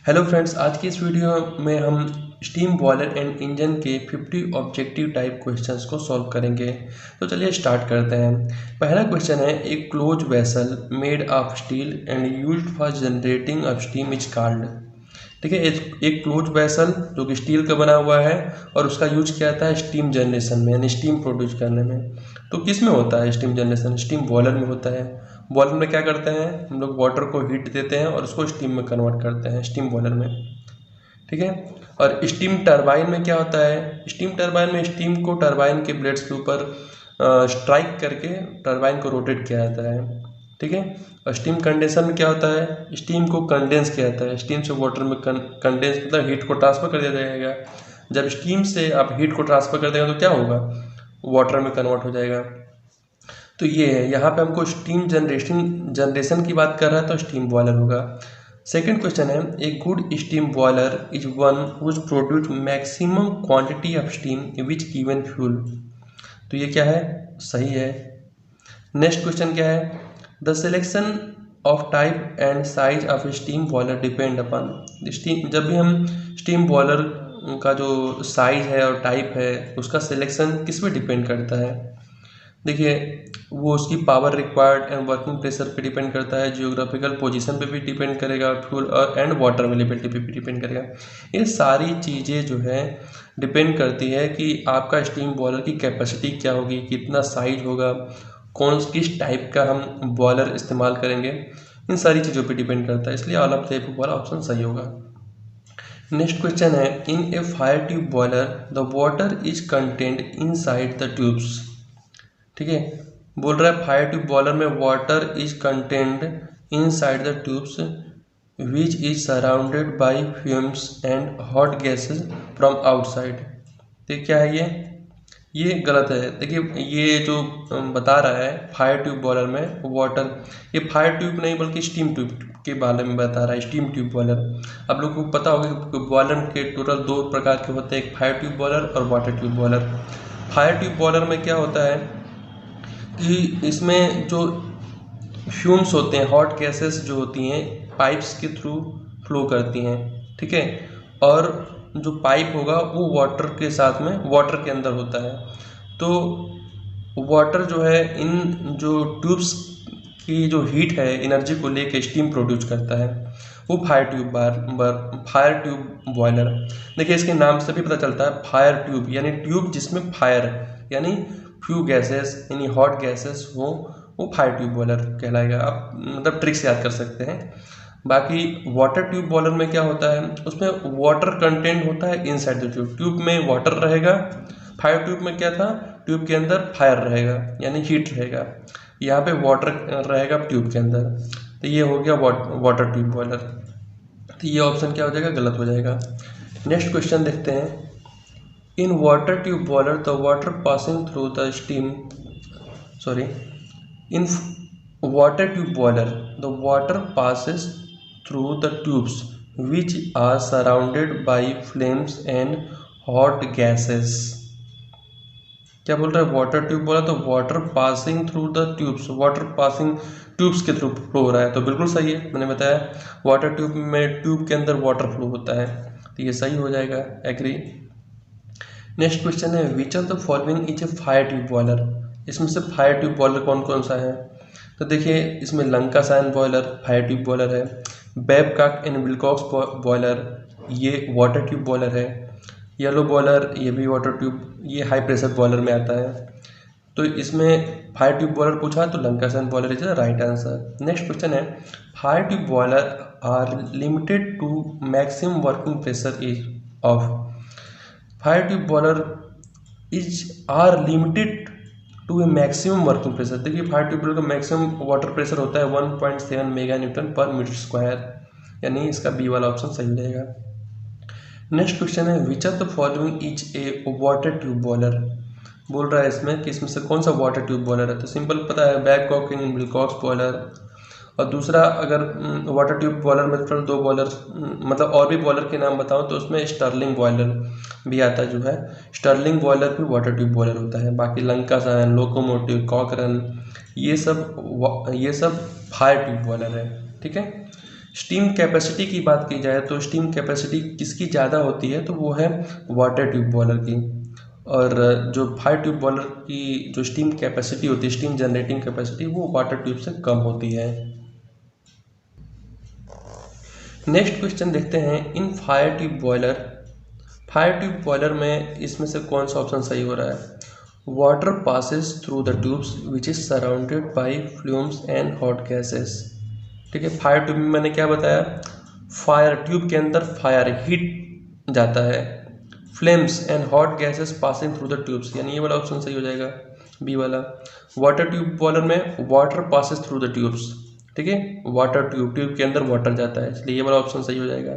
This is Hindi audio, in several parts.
हेलो फ्रेंड्स, आज की इस वीडियो में हम स्टीम बॉयलर एंड इंजन के 50 ऑब्जेक्टिव टाइप क्वेश्चंस को सॉल्व करेंगे। तो चलिए स्टार्ट करते हैं। पहला क्वेश्चन है, एक close vessel made of steel and used for generating of steam is called. ठीक है, एक क्लोज वेसल जो कि स्टील का बना हुआ है और उसका यूज किया जाता है स्टीम जनरेशन में, यानी स्टीम प्रोड्यूस करने में। तो किस में होता है स्टीम जनरेशन? स्टीम बॉयलर में होता है। बॉयलर में क्या करते हैं हम लोग? वाटर को हीट देते हैं और उसको स्टीम में कन्वर्ट करते हैं, स्टीम बॉयलर में। ठीक है। और स्टीम टरबाइन में क्या होता है? स्टीम टरबाइन में स्टीम को टरबाइन के ब्लेड्स के ऊपर स्ट्राइक करके टरबाइन को रोटेट किया जाता है। ठीक है। और स्टीम कंडेंसर में क्या होता है? स्टीम को कंडेंस किया जाता है। स्टीम से वाटर में कंडेंस मतलब हीट को ट्रांसफर कर दिया जाएगा। जब स्टीम से आप हीट को ट्रांसफर कर देगा तो क्या होगा? वाटर में कन्वर्ट हो जाएगा। तो ये है, यहाँ पे हमको स्टीम जनरेशन की बात कर रहा है तो स्टीम बॉयलर होगा। सेकेंड क्वेश्चन है, a good steam boiler is one whose produce maximum quantity of steam which given fuel. तो ये क्या है? सही है। नेक्स्ट क्वेश्चन क्या है, the selection of type and size of steam boiler depend upon. Steam, जब भी हम स्टीम बॉयलर का जो साइज है और टाइप है उसका सिलेक्शन किस पे डिपेंड करता है? देखिए, वो उसकी power required and working pressure पे डिपेंड करता है, जियोग्राफिकल पोजीशन पे भी डिपेंड करेगा, फ्यूल और एंड वाटर अवेलेबिलिटी पे भी डिपेंड करेगा। ये सारी चीज़ें जो है डिपेंड करती है कि आपका स्टीम बॉयलर की कैपेसिटी क्या होगी, कितना साइज होगा, किस टाइप का हम बॉयलर इस्तेमाल करेंगे, इन सारी चीज़ों पर डिपेंड करता है। इसलिए ऑल ऑफ द एबव वाला ऑप्शन सही होगा। नेक्स्ट क्वेश्चन है, in a fire tube boiler the water is content inside the tubes. ठीक है, बोल रहा है फायर ट्यूब बॉयलर में water is content inside the tubes which is surrounded by fumes and hot gases from outside. तो क्या है ये गलत है। देखिए, ये जो बता रहा है फायर ट्यूब बॉयलर में वाटर, ये फायर ट्यूब नहीं बल्कि स्टीम ट्यूब के बारे में बता रहा है, स्टीम ट्यूब बॉयलर। आप लोग को पता होगा कि बॉयलर के टोटल दो प्रकार के होते हैं, एक फायर ट्यूब बॉयलर और water tube boiler. Fire tube boiler में क्या होता है कि इसमें जो फ्यूम्स होते हैं, हॉट गैसेस जो होती हैं, पाइप्स के थ्रू फ्लो करती हैं। ठीक है, और जो पाइप होगा वो वाटर के साथ में वाटर के अंदर होता है। तो वाटर जो है इन जो ट्यूब्स की जो हीट है एनर्जी को लेके स्टीम प्रोड्यूस करता है, वो फायर ट्यूब बॉयलर। देखिए, इसके नाम से भी पता चलता है फायर ट्यूब, यानी ट्यूब जिसमें फायर यानी फ्यू गैसेस यानी हॉट गैसेस हो, वो फायर ट्यूब बॉयलर कहलाएगा। आप मतलब ट्रिक से याद कर सकते हैं। बाकी वाटर ट्यूब बॉयलर में क्या होता है, उसमें वाटर कंटेंट होता है इनसाइड द ट्यूब। ट्यूब में वाटर रहेगा। फायर ट्यूब में क्या था, ट्यूब के अंदर फायर रहेगा यानी हीट रहेगा, यहाँ पे वाटर रहेगा ट्यूब के अंदर। तो ये हो गया वाटर ट्यूब बॉयलर। तो ये ऑप्शन क्या हो जाएगा? गलत हो जाएगा। नेक्स्ट क्वेश्चन देखते हैं, in water tube boiler the water passing through the steam in water tube boiler the water passes through the tubes which are surrounded by flames and hot gases। क्या बोल रहा है? वाटर ट्यूब बोला तो water passing through the tubes, water passing tubes के थ्रू फ्लो हो रहा है, तो बिल्कुल सही है। मैंने बताया वाटर ट्यूब में ट्यूब के अंदर वाटर फ्लो होता है, तो ये सही हो जाएगा, एग्री। नेक्स्ट क्वेश्चन है, which of the following is a fire tube boiler. इसमें से फायर ट्यूब बॉयलर कौन कौन सा है? तो देखिए, इसमें Lancashire boiler fire tube boiler है, बेबकॉक एंड विल्कॉक्स बॉयलर ये वाटर ट्यूब बॉयलर है, येलो बॉयलर ये भी वाटर ट्यूब, ये हाई प्रेशर बॉयलर में आता है। तो इसमें फायर ट्यूब बॉयलर पूछा तो Lancashire boiler is the right answer. Next question है, fire tube boiler are limited to maximum working pressure is of. Fire tube boiler are limited to a maximum working pressure. देखिए, फायर ट्यूब बॉयलर का मैक्सिमम वाटर प्रेशर होता है 1.7 mega newton per metre square, यानी इसका बी वाला ऑप्शन सही रहेगा। नेक्स्ट क्वेश्चन है, which of the following is a water tube boiler. बोल रहा है इसमें कि इसमें से कौन सा वाटर ट्यूब बॉयलर है, तो सिंपल पता है बेबकॉक एंड विल्कॉक्स बॉयलर। और दूसरा, अगर वाटर ट्यूब बॉयलर में टोटल दो बॉयलर मतलब और भी बॉयलर के नाम बताऊं तो उसमें स्टर्लिंग बॉयलर भी आता है, जो है स्टर्लिंग बॉयलर भी वाटर ट्यूब बॉयलर होता है। बाकी लंकाशायर, लोकोमोटिव, कॉकरन ये सब फायर ट्यूब बॉयलर है। ठीक है, स्टीम कैपेसिटी की बात की जाए तो स्टीम कैपेसिटी किसकी ज़्यादा होती है, तो वो है वाटर ट्यूब बॉयलर की। और जो फायर ट्यूब बॉयलर की जो स्टीम कैपेसिटी होती है, स्टीम जनरेटिंग कैपेसिटी, वो वाटर ट्यूब से कम होती है। नेक्स्ट क्वेश्चन देखते हैं, इन फायर ट्यूब बॉयलर में इसमें से कौन सा ऑप्शन सही हो रहा है? Water passes through the tubes which is surrounded by flumes and hot gases. ठीक है, फायर ट्यूब में मैंने क्या बताया, फायर ट्यूब के अंदर फायर हीट जाता है, flames and hot gases passing through the tubes, यानी ये वाला ऑप्शन सही हो जाएगा, बी वाला। वाटर ट्यूब बॉयलर में water passes through the tubes, ठीक है, वाटर ट्यूब के अंदर वाटर जाता है, इसलिए ये वाला ऑप्शन सही हो जाएगा।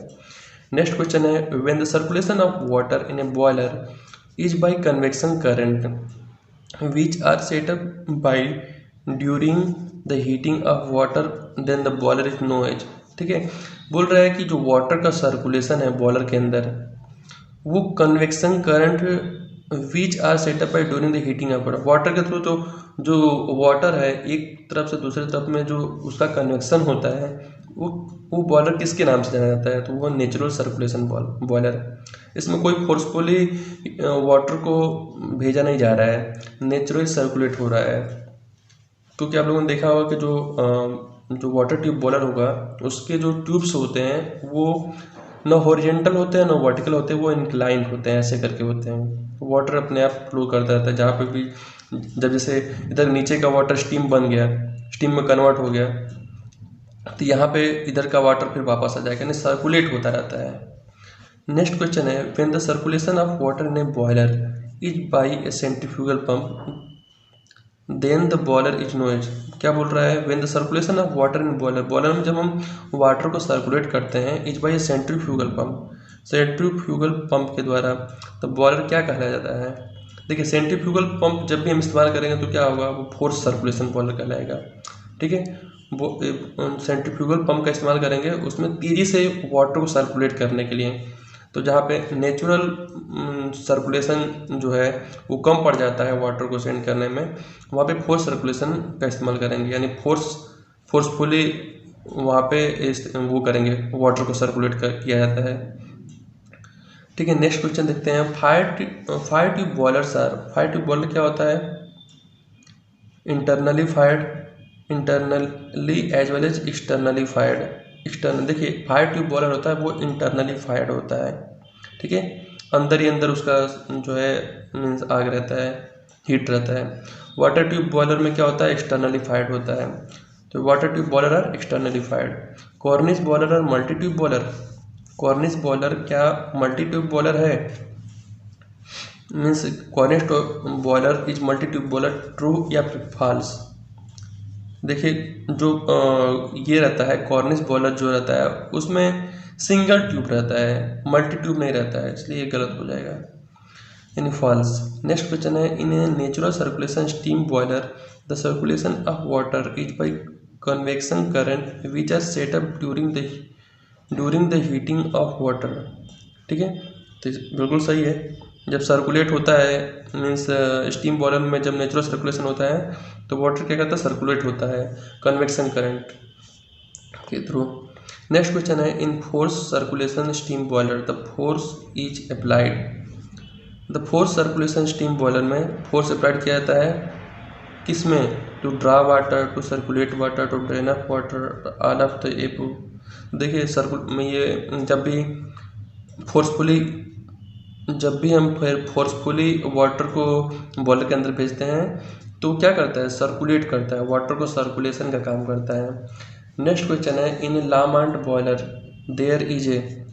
नेक्स्ट क्वेश्चन है, when the circulation of water in a boiler is by convection current which are set up by during the heating of water then the boiler is known as. ठीक है, बोल रहा है कि जो वाटर का सर्कुलेशन है बॉयलर के अंदर, वो convection current which are set up by during the heating of water के थ्रू, जो वाटर है एक तरफ से दूसरे तरफ में जो उसका कन्वेक्शन होता है, वो बॉयलर किसके नाम से जाना जाता है, तो वो नेचुरल सर्कुलेशन बॉयलर। इसमें कोई फोर्सफुली वाटर को भेजा नहीं जा रहा है, नेचुरल सर्कुलेट हो रहा है। क्योंकि आप लोगों ने देखा होगा कि जो वाटर ट्यूब बॉयलर होगा उसके जो ट्यूब्स होते हैं वो ना हॉरिजेंटल होते हैं ना वर्टिकल होते हैं, वो इंक्लाइंड होते हैं, ऐसे करके होते हैं। वाटर अपने आप फ्लो करता रहता है, जहाँ पे भी जब जैसे इधर नीचे का वाटर स्टीम बन गया, स्टीम में कन्वर्ट हो गया, तो यहाँ पे इधर का वाटर फिर वापस आ जाएगा, यानी सर्कुलेट होता रहता है। नेक्स्ट क्वेश्चन है, when the circulation of water in a boiler is by a centrifugal pump then the boiler is known as. क्या बोल रहा है, when the circulation of water in boiler में जब हम वाटर को सर्कुलेट करते हैं is by a centrifugal pump के द्वारा, तो बॉयलर क्या कहलाया जाता है? देखिए, सेंट्रीफ्यूगल पंप जब भी हम इस्तेमाल करेंगे तो क्या होगा, वो फोर्स सर्कुलेशन बॉयलर कहलाएगा। ठीक है, वो सेंट्रीफ्यूगल पंप का इस्तेमाल करेंगे उसमें तेज़ी से वाटर को सर्कुलेट करने के लिए। तो जहाँ पे नेचुरल सर्कुलेशन जो है वो कम पड़ जाता है वाटर को सेंड करने में, वहाँ पे फोर्स सर्कुलेशन का इस्तेमाल करेंगे, यानी फोर्सफुली वहाँ पे वो करेंगे, वाटर को सर्कुलेट किया जाता है। ठीक है, नेक्स्ट क्वेश्चन देखते हैं, फायर ट्यूब बॉयलर क्या होता है? Internally as well as externally fired. देखिए, फायर ट्यूब बॉयलर होता है वो इंटरनली फायर्ड होता है, ठीक है, अंदर ही अंदर उसका जो है मीन्स आग रहता है, हीट रहता है। वाटर ट्यूब बॉयलर में क्या होता है, एक्सटर्नली फायर्ड होता है। तो water tube boiler are externally fired. Cornish boiler are multi tube boiler. Cornish boiler क्या मल्टी ट्यूब बॉयलर है? Means Cornish boiler is multi tube boiler, true या फॉल्स? देखिए, जो ये रहता है कॉर्निश बॉयलर जो रहता है उसमें सिंगल ट्यूब रहता है, मल्टी ट्यूब नहीं रहता है, इसलिए ये गलत हो जाएगा, यानी फॉल्स। नेक्स्ट क्वेश्चन है, in a natural circulation steam boiler the circulation of water is by convection current which are set up during the heating of water. ठीक है, तो बिल्कुल सही है, जब सर्कुलेट होता है मीन्स स्टीम बॉयलर में जब नेचुरल सर्कुलेशन होता है तो वाटर क्या करता है, सर्कुलेट होता है कन्वेक्शन करंट के थ्रू। नेक्स्ट क्वेश्चन है, in force circulation steam boiler the force is applied. The force circulation steam boiler में फोर्स अप्लाइड किया जाता है किस में? To draw water, to circulate water, to drain off water, all of the above. देखिए, ये जब भी हम फोर्सफुली वाटर को बॉयलर के अंदर भेजते हैं तो क्या करता है, सर्कुलेट करता है, वाटर को सर्कुलेशन का काम करता है। नेक्स्ट क्वेश्चन है, in LaMont boiler there is a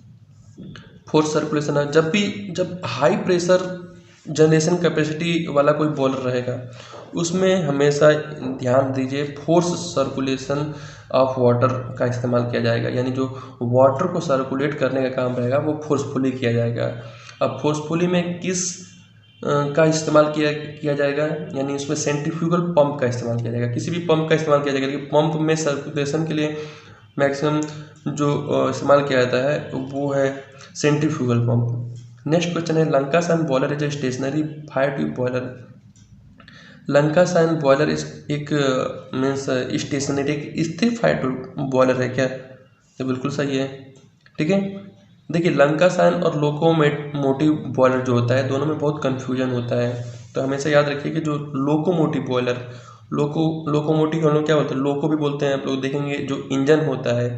force circulation है। जब हाई प्रेशर जनरेशन कैपेसिटी वाला कोई बॉयलर रहेगा उसमें हमेशा ध्यान दीजिए फोर्स सर्कुलेशन ऑफ वाटर का इस्तेमाल किया जाएगा, यानी जो वाटर को सर्कुलेट करने का काम रहेगा वो फोर्सफुली किया जाएगा। अब फोर्सफुली में किस का इस्तेमाल किया जाएगा, यानी उसमें सेंट्रीफ्यूगल पंप का इस्तेमाल किया जाएगा, किसी भी पंप का इस्तेमाल किया जाएगा, लेकिन पंप में सर्कुलेशन के लिए मैक्सिमम जो इस्तेमाल किया जाता है वो है सेंट्रीफ्यूगल पंप। नेक्स्ट क्वेश्चन है, Lancashire boiler is a stationary fire tube boiler. Lancashire boiler एक मीन्स स्टेशनरी एक स्थिर फायर ट्यूब बॉयलर है क्या? ये बिल्कुल सही है। ठीक है, देखिए लंकासाइन और लोकोमोटिव बॉयलर जो होता है दोनों में बहुत कन्फ्यूजन होता है, तो हमेशा याद रखिए कि जो लोकोमोटिव बॉयलर, लोकोमोटिव हम लोग क्या बोलते हैं, लोको भी बोलते हैं आप लोग देखेंगे, जो इंजन होता है,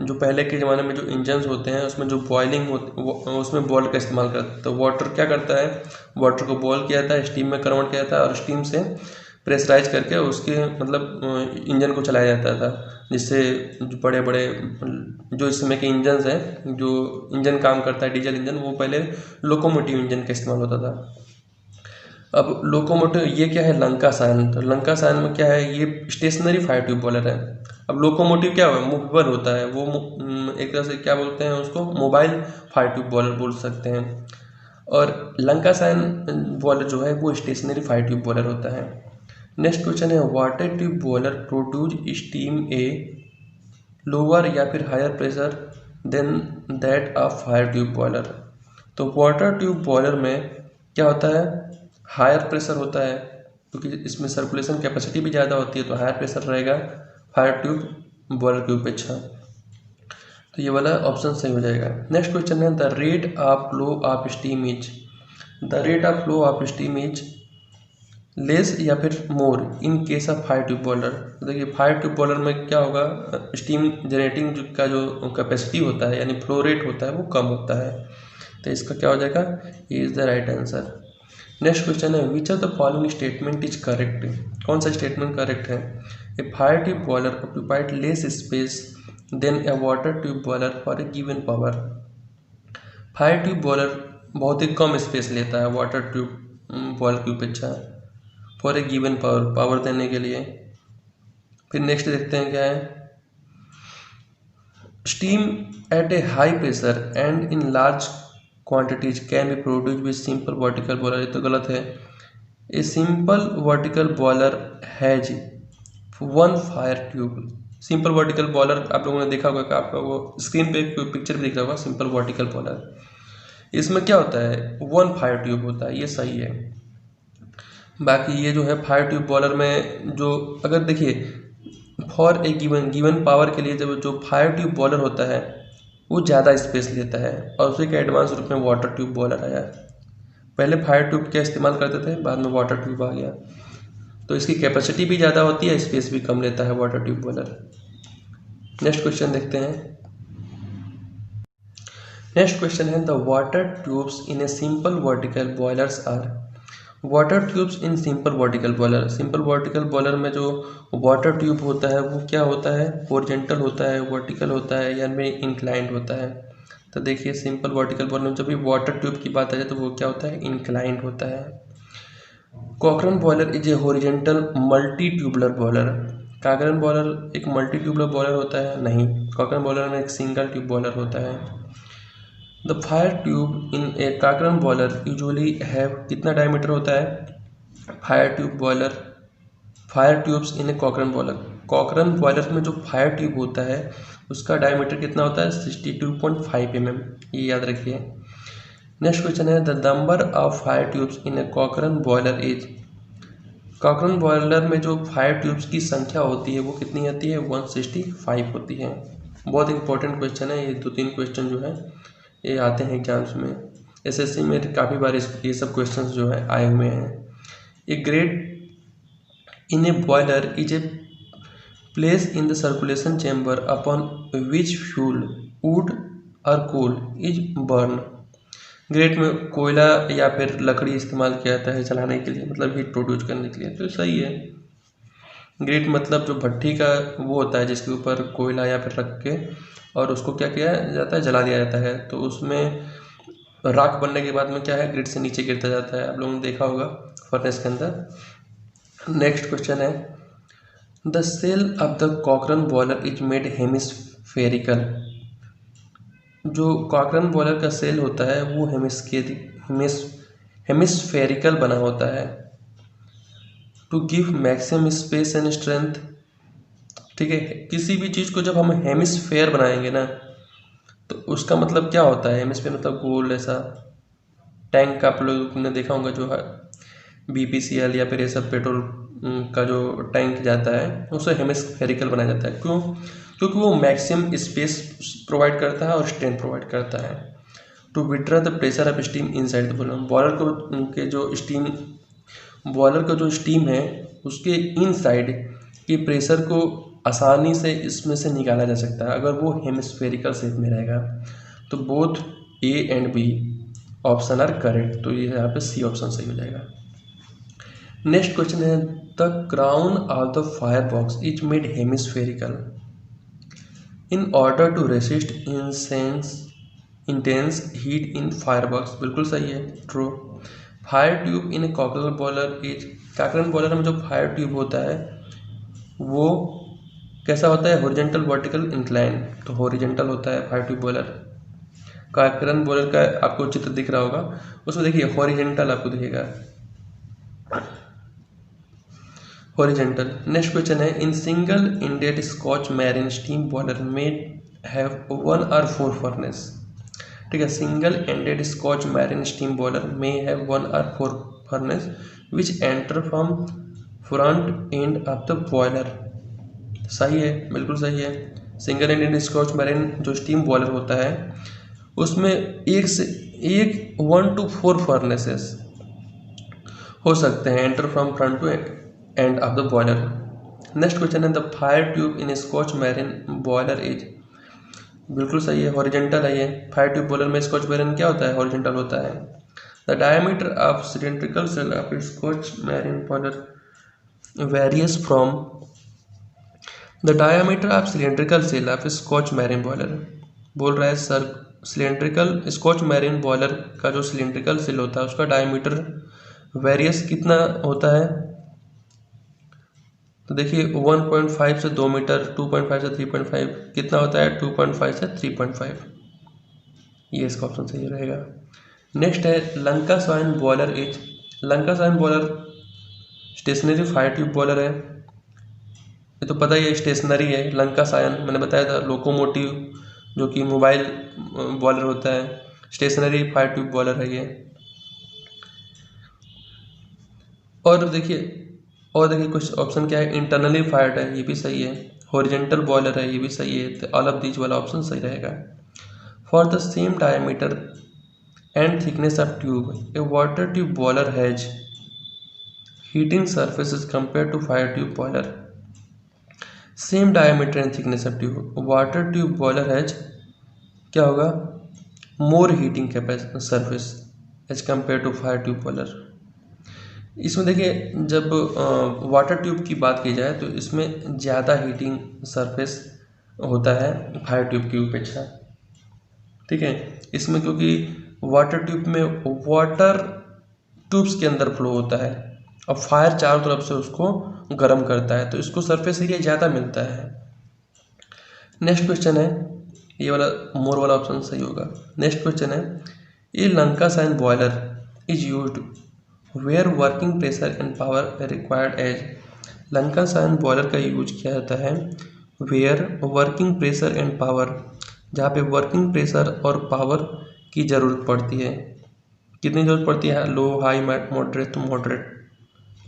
जो पहले के ज़माने में जो इंजन्स होते हैं उसमें जो बॉयलिंग होती उसमें बॉयल का इस्तेमाल करते हैं, तो वाटर क्या करता है, वाटर को बॉयल किया जाता है, स्टीम में कन्वर्ट किया जाता है और स्टीम से प्रेशराइज करके उसके मतलब इंजन को चलाया जाता था, जिससे जो बड़े बड़े जो इस समय के इंजन्स हैं, जो इंजन काम करता है डीजल इंजन, वो पहले लोकोमोटिव इंजन का इस्तेमाल होता था। अब लोकोमोटिव ये क्या है, लंकासाइन, तो लंकासाइन में क्या है, ये स्टेशनरी फायर ट्यूब बॉयलर है। अब लोकोमोटिव क्या है, मूवेबल होता है, वो एक तरह से क्या बोलते हैं उसको, मोबाइल फायर ट्यूब बॉयलर बोल सकते हैं। और लंकासाइन बॉयलर जो है वो स्टेशनरी फायर ट्यूब बॉयलर होता है। नेक्स्ट क्वेश्चन है, water tube boiler produce steam a lower या फिर higher pressure then that of fire tube boiler. तो वाटर ट्यूब बॉयलर में क्या होता है, हायर प्रेशर होता है, क्योंकि इसमें सर्कुलेशन कैपेसिटी भी ज़्यादा होती है, तो हायर प्रेशर रहेगा फायर ट्यूब बॉयलर की अपेक्षा। तो ये वाला ऑप्शन सही हो जाएगा। नेक्स्ट क्वेश्चन है, the rate of flow of steam is, the rate of flow of steam is less या फिर more in case of fire tube boiler. देखिए फायर ट्यूब बॉयलर में क्या होगा, स्टीम जनरेटिंग का जो कैपेसिटी होता है यानी फ्लो रेट होता है वो कम होता है, तो इसका क्या हो जाएगा, ये is the right answer. Next question है, which of the following statement is correct, कौन सा स्टेटमेंट करेक्ट है। A fire tube boiler occupied less space than a water tube boiler for a given power. Fire tube boiler बहुत ही कम स्पेस लेता है वाटर ट्यूब बॉयलर की अपेक्षा फॉर ए गिवन पावर देने के लिए। फिर नेक्स्ट देखते हैं क्या है, steam eight A high pressure and in large quantities can be produce with simple vertical boiler. ये तो गलत है। ए simple vertical boiler has one fire tube. Simple vertical boiler आप लोगों ने देखा होगा कि आपका वो स्क्रीन पे पिक्चर भी दिख रहा होगा, सिंपल वर्टिकल बॉयलर, इसमें क्या होता है, वन फायर ट्यूब होता है, ये सही है। बाकी ये जो है फायर ट्यूब बॉयलर में जो अगर देखिए फॉर ए गिवन पावर के लिए जब जो फायर ट्यूब बॉयलर होता है वो ज़्यादा स्पेस लेता है, और उसी के एडवांस रूप में वाटर ट्यूब बॉयलर आया। पहले फायर ट्यूब का इस्तेमाल करते थे, बाद में वाटर ट्यूब आ गया, तो इसकी कैपेसिटी भी ज़्यादा होती है, स्पेस भी कम लेता है water tube boiler. Next question देखते हैं। नेक्स्ट क्वेश्चन है, the water tubes in a simple vertical boilers are. Water tubes in simple vertical boiler, simple vertical boiler में जो वाटर ट्यूब होता है वो क्या होता है, हॉरिजॉन्टल होता है, वर्टिकल होता है या में इंक्लाइंड होता है। तो देखिए सिंपल वर्टिकल बॉयलर में जब भी वाटर ट्यूब की बात आ जाए तो वो क्या होता है, इंक्लाइंड होता है। Cochran boiler is a horizontal multi tubular boiler. Cochran boiler एक मल्टी ट्यूबुलर बॉयलर होता है, नहीं, कॉकरन बॉयलर में एक सिंगल ट्यूब बॉयलर होता है। The fire tube in a Cochran boiler usually have, कितना डायमीटर होता है, fire tubes in a Cochran boiler, Cochran boiler में जो फायर ट्यूब होता है उसका डायमीटर कितना होता है, 62.5 mm, ये याद रखिए। नेक्स्ट क्वेश्चन है, the number of fire tubes in a Cochran boiler is. Cochran boiler में जो फायर ट्यूब्स की संख्या होती है वो कितनी आती है, 165 होती है। बहुत इंपॉर्टेंट क्वेश्चन है ये, 2-3 क्वेश्चन जो है ये आते हैं एग्जाम्स में, एसएससी में काफ़ी बार ये सब क्वेश्चंस जो है आए हुए हैं। A great in a boiler is a place in the circulation chamber upon which fuel wood और कोल इज बर्न। ग्रेट में कोयला या फिर लकड़ी इस्तेमाल किया जाता है जलाने के लिए, मतलब हीट प्रोड्यूस करने के लिए, तो सही है। ग्रेट मतलब जो भट्टी का वो होता है जिसके ऊपर कोयला या फिर रख के और उसको क्या किया जाता है, जला दिया जाता है, तो उसमें राख बनने के बाद में क्या है, ग्रिड से नीचे गिरता जाता है, आप लोगों ने देखा होगा फर्नेस के अंदर। नेक्स्ट क्वेश्चन है, the shell of the Cochran boiler is made hemispherical. जो कॉकरन बॉयलर का सेल होता है वो हेमिस्फेरिकल बना होता है to give maximum space and strength. ठीक है, किसी भी चीज़ को जब हम हेमिस्फेयर बनाएंगे ना तो उसका मतलब क्या होता है, हेमिस्फेयर मतलब गोल ऐसा टैंक का, आप लोग ने देखा होगा जो है BPCL या फिर ये सब पेट्रोल का जो टैंक जाता है उसे हेमिस्फेरिकल बनाया जाता है। क्यों? क्योंकि वो मैक्सिमम स्पेस प्रोवाइड करता है और स्ट्रेंथ प्रोवाइड करता है। To withdraw the pressure of steam inside the boiler, boiler का जो स्टीम है उसके इनसाइड के प्रेशर को आसानी से इसमें से निकाला जा सकता है अगर वो हेमिस्फेरिकल शेप में रहेगा। तो both a and b option are correct, तो ये यहाँ पे सी ऑप्शन सही हो जाएगा। नेक्स्ट क्वेश्चन है the crown of the fire box is made hemispherical in order to resist intense heat in fire box. बिल्कुल सही है, true. Fire tube in Cochran boiler is, Cochran boiler में जो फायर ट्यूब होता है वो कैसा होता है? Horizontal, vertical, incline. तो हॉरिजॉन्टल होता है फायर ट्यूब बॉयलर। कॉकरल बॉयलर का आपको चित्र दिख रहा होगा, उसमें देखिए हॉरिजॉन्टल आपको दिखेगा, हॉरिजॉन्टल। नेक्स्ट क्वेश्चन है in single ended Scotch marine steam boiler may have 1 or 4 furnace. ठीक है, single ended Scotch marine steam boiler may have 1 or 4 furnace which enter from front end of the boiler. सही है, बिल्कुल सही है। सिंगल एंडेड स्कॉच मैरिन जो स्टीम बॉयलर होता है उसमें 1 to 4 फर्नेसेस हो सकते हैं, enter from front to end of the boiler. Next question है the fire tube in Scotch marine boiler is, बिल्कुल सही है, हॉरिजॉन्टल है ये। फायर ट्यूब बॉयलर में स्कॉच मैरिन क्या होता है? हॉरिजॉन्टल होता है। The diameter of cylindrical shell of Scotch marine boiler varies from the diameter of cylindrical shell of Scotch marine boiler. बोल रहा है sir cylindrical Scotch marine boiler का जो सिलेंड्रिकल सेल होता है उसका डायमीटर वेरियस कितना होता है? तो देखिए 1.5 से 2 मीटर, 2.5 से 3.5, कितना होता है? 2.5 से 3.5। ये इसका ऑप्शन सही रहेगा। नेक्स्ट है Lancashire boiler is, Lancashire boiler stationary fire tube boiler है, ये तो पता ही है, स्टेशनरी है। लंका सायन मैंने बताया था लोकोमोटिव जो कि मोबाइल बॉयलर होता है, स्टेशनरी फायर ट्यूब बॉयलर है ये। और देखिए कुछ ऑप्शन क्या है? इंटरनली फायर्ड है, ये भी सही है। हॉरिजॉन्टल बॉयलर है, ये भी सही है। तो ऑल ऑफ दीज वाला ऑप्शन सही रहेगा। For the same diameter and thickness of tube a water tube boiler has heating surface as compared to fire tube boiler. Same diameter and thickness of tube, water tube boiler has क्या होगा? More heating surface as compared to fire tube boiler. इसमें देखिए जब वाटर ट्यूब की बात की जाए तो इसमें ज़्यादा हीटिंग सरफेस होता है फायर ट्यूब की अपेक्षा। ठीक है, इसमें क्योंकि वाटर ट्यूब में वाटर ट्यूब्स के अंदर फ्लो होता है और फायर चारों तरफ से उसको गर्म करता है, तो इसको सरफेस एरिया ज़्यादा मिलता है। नेक्स्ट क्वेश्चन है, ये वाला मोर वाला ऑप्शन सही होगा। नेक्स्ट क्वेश्चन है a Lancashire boiler is used where working pressure and power required as. Lancashire boiler का यूज किया जाता है where working pressure and power, जहाँ पे वर्किंग प्रेशर और पावर की ज़रूरत पड़ती है। कितनी ज़रूरत पड़ती है? लो, हाई, मॉडरेट। तो मॉडरेट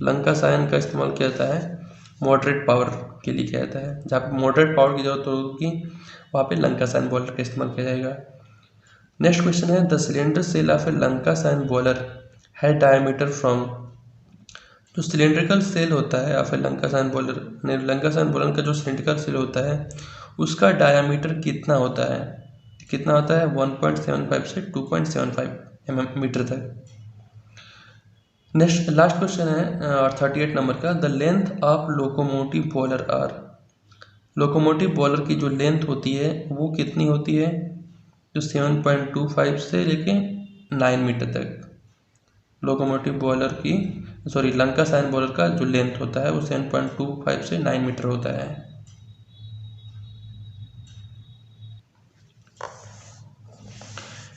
लंका साइन का इस्तेमाल किया जाता है मॉडरेट पावर के लिए किया जाता है। जहाँ पे मॉडरेट पावर की ज़रूरत होगी वहाँ पे लंका साइन बॉयलर का इस्तेमाल किया जाएगा। नेक्स्ट क्वेश्चन है the cylinder shell of a Lancashire boiler है डायमीटर फ्रॉम, जो सिलेंड्रिकल सेल होता है of a Lancashire boiler, Lancashire boiler का जो सिलेंड्रिकल सेल होता है उसका डायमीटर कितना होता है? कितना होता है? 1.75 से 2.75 मीटर तक। नेक्स्ट लास्ट क्वेश्चन है और 38 नंबर का the length of locomotive boiler are. Locomotive boiler की जो लेंथ होती है वो कितनी होती है? जो 7.25 से लेके 9 मीटर तक लोकोमोटिव बॉयलर की, सॉरी लंका साइन बॉयलर का जो लेंथ होता है वो 7.25 से 9 मीटर होता है।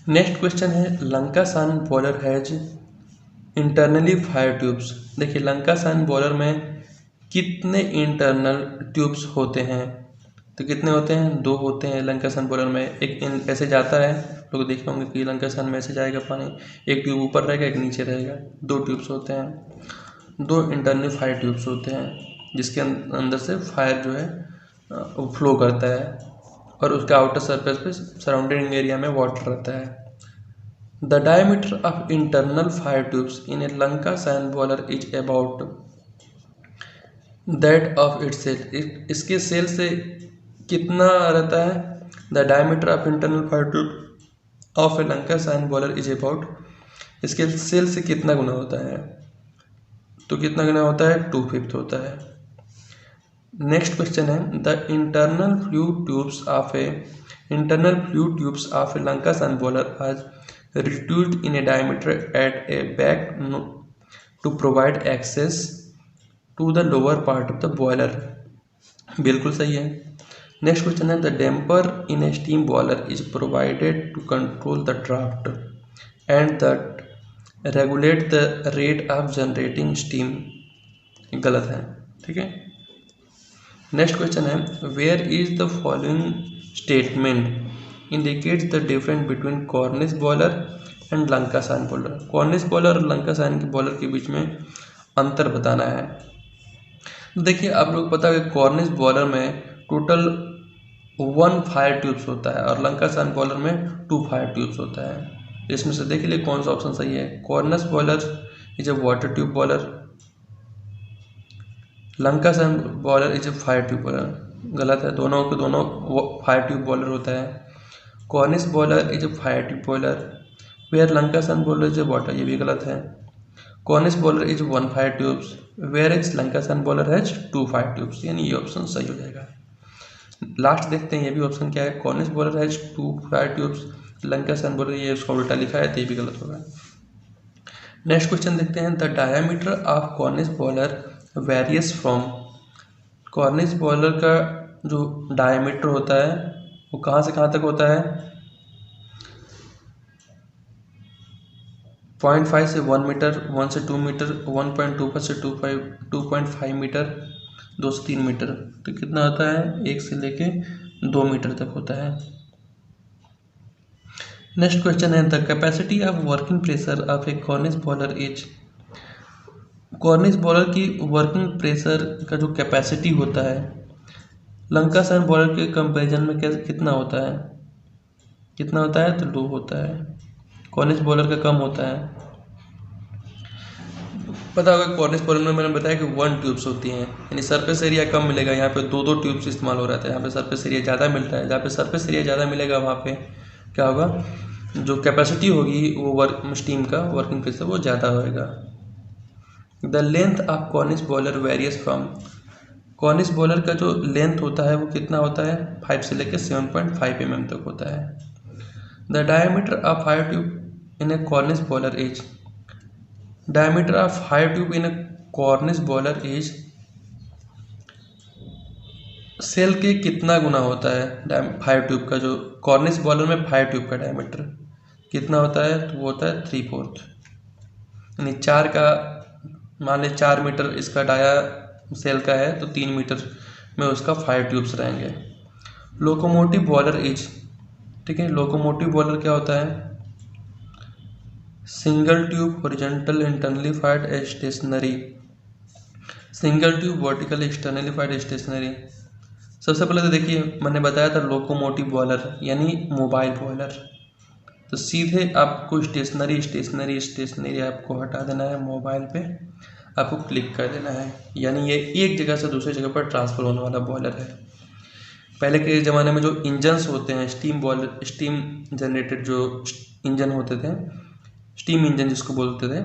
नेक्स्ट क्वेश्चन है Lancashire boiler has internally fire tubes. देखिए लंका साइन बॉयलर में कितने इंटरनल ट्यूब्स होते हैं? तो कितने होते हैं? 2 होते हैं लंका साइन बॉयलर में। एक ऐसे जाता है, लोग देखे होंगे कि लंका साइन में ऐसे जाएगा पानी, एक ट्यूब ऊपर रहेगा एक नीचे रहेगा, 2 ट्यूब्स होते हैं। दो इंटरनल फायर ट्यूब्स होते हैं जिसके अंदर से फायर जो है वो फ्लो करता है और उसके आउटर सरफेस पे सराउंडिंग एरिया में वाटर रहता है। The diameter of internal fire tubes in a Lancashire boiler is about that of its shell. इसके सेल से कितना रहता है? The diameter of internal fire tube of a Lancashire boiler is about, इसके सेल से कितना गुना होता है? तो कितना गुना होता है? 2/5 होता है। नेक्स्ट क्वेश्चन है the internal fluid tubes of a Lancashire boiler आज reduced in a diameter at a back to provide access to the lower part of the boiler। बिल्कुल सही है। नेक्स्ट क्वेश्चन है the damper in a steam boiler is provided to control the draft and that regulate the rate of generating steam. गलत है, ठीक है। नेक्स्ट क्वेश्चन है where is the following statement indicates the difference between Cornish boiler and Lancashire boiler. Cornish boiler और लंका सैंड बॉयलर के बीच में अंतर बताना है। देखिए आप लोग पता है कॉर्निश बॉयलर में टोटल 1 फायर ट्यूब्स होता है और लंका सैंड बॉयलर में 2 फायर ट्यूब्स होता है। इसमें से देख लिए कौन सा ऑप्शन सही है। Cornish boiler is a water tube boiler, Lanka sand boiler is a fire tube boiler. गलत है, दोनों के दोनों फायर ट्यूब बॉयलर होता है। Cornish boiler is a fire tube boiler where Lancashire boiler is a water, ये भी गलत है। Cornish boiler is 1 fire tubes where is Lancashire boiler has 2 fire tubes, यानी ये ऑप्शन सही हो जाएगा। लास्ट देखते हैं ये भी ऑप्शन क्या है। Cornish boiler has 2 fire tubes, Lanka sand boiler ये उसका उल्टा लिखा है तो ये भी गलत होगा। नेक्स्ट क्वेश्चन देखते हैं the diameter of Cornish boiler varies from. Cornish boiler का जो डायमीटर होता है वो कहाँ से कहाँ तक होता है? 0.5 से 1 मीटर, 1 से 2 मीटर, 1.25 से 2.5 मीटर, 2 से 3 मीटर। तो कितना होता है? 1 से लेके 2 मीटर तक होता है। नेक्स्ट क्वेश्चन है the capacity of working pressure of A Cornish boiler is. Cornish boiler की वर्किंग प्रेशर का जो कैपेसिटी होता है लंका सैंड बॉयलर के कंपैरिजन में कितना होता है? कितना होता है? तो 2 होता है। कॉर्निश बॉयलर का कम होता है। पता होगा कॉर्निश बॉयलर में मैंने बताया कि 1 ट्यूब्स होती हैं, यानी सरफेस एरिया कम मिलेगा। यहाँ पे 2 ट्यूब्स इस्तेमाल हो रहा था, यहाँ पे सरफेस एरिया ज़्यादा मिलता है। जहाँ पे सरफेस एरिया ज़्यादा मिलेगा वहाँ पे क्या होगा? जो कैपेसिटी होगी वो स्टीम का वर्किंग प्रेशर वो ज़्यादा होएगा। The length of Cornish boiler varies from. Cornish boiler का जो लेंथ होता है वो कितना होता है? 5 से लेकर 7.5 mm तक होता है। The diameter of fire tube in a Cornish boiler is. Diameter of fire tube in a Cornish boiler is shell के कितना गुना होता है? फायर ट्यूब का जो कॉर्निश बॉयलर में फायर ट्यूब का डायमीटर कितना होता है? तो वो होता है 3/4, यानी 4 का मान लें 4 मीटर इसका डाया सेल का है तो 3 मीटर में उसका फायर ट्यूब्स रहेंगे। लोकोमोटिव बॉयलर इज, ठीक है। लोकोमोटिव बॉयलर क्या होता है? Single tube horizontal internally fired stationary, single tube vertical externally fired stationary. सबसे पहले तो देखिए मैंने बताया था लोकोमोटिव बॉयलर यानी मोबाइल बॉयलर, तो सीधे आपको स्टेशनरी आपको हटा देना है। मोबाइल पे आपको क्लिक कर देना है, यानी ये एक जगह से दूसरी जगह पर ट्रांसफ़र होने वाला बॉयलर है। पहले के ज़माने में जो इंजन्स होते हैं स्टीम जनरेटेड जो इंजन होते थे, स्टीम इंजन जिसको बोलते थे,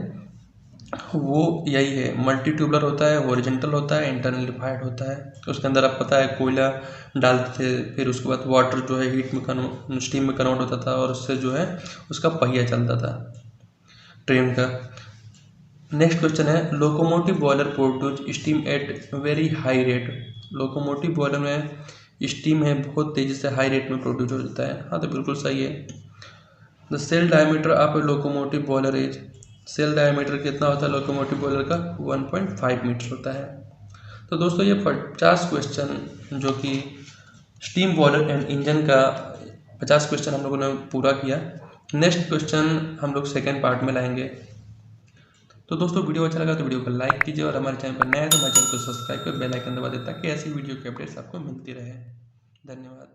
वो यही है। मल्टी ट्यूबलर होता है, हॉरिजॉन्टल होता है, इंटरनली फायर्ड होता है। उसके अंदर आप पता है कोयला डालते थे, फिर उसके बाद वाटर जो है हीट में स्टीम में कन्वर्ट होता था और उससे जो है उसका पहिया चलता था ट्रेन का। नेक्स्ट क्वेश्चन है locomotive boiler produce steam at very high rate. Locomotive boiler में स्टीम है बहुत तेज़ी से हाई रेट में प्रोड्यूस हो जाता है। हाँ तो बिल्कुल सही है। The cell diameter of a locomotive boiler is. Cell diameter कितना होता है लोकोमोटिव बॉयलर का? 1.5 मीटर होता है। तो दोस्तों ये 50 क्वेश्चन जो कि स्टीम बॉयलर एंड इंजन का 50 क्वेश्चन हम लोगों ने पूरा किया। नेक्स्ट क्वेश्चन हम लोग सेकेंड पार्ट में लाएंगे। तो दोस्तों वीडियो अच्छा लगा तो वीडियो को लाइक कीजिए और हमारे चैनल पर नया है तो हमारे चैनल को सब्सक्राइब कर बेल आइकन दबा दें ताकि ऐसी वीडियो की अपडेट्स आपको मिलती रहे। धन्यवाद।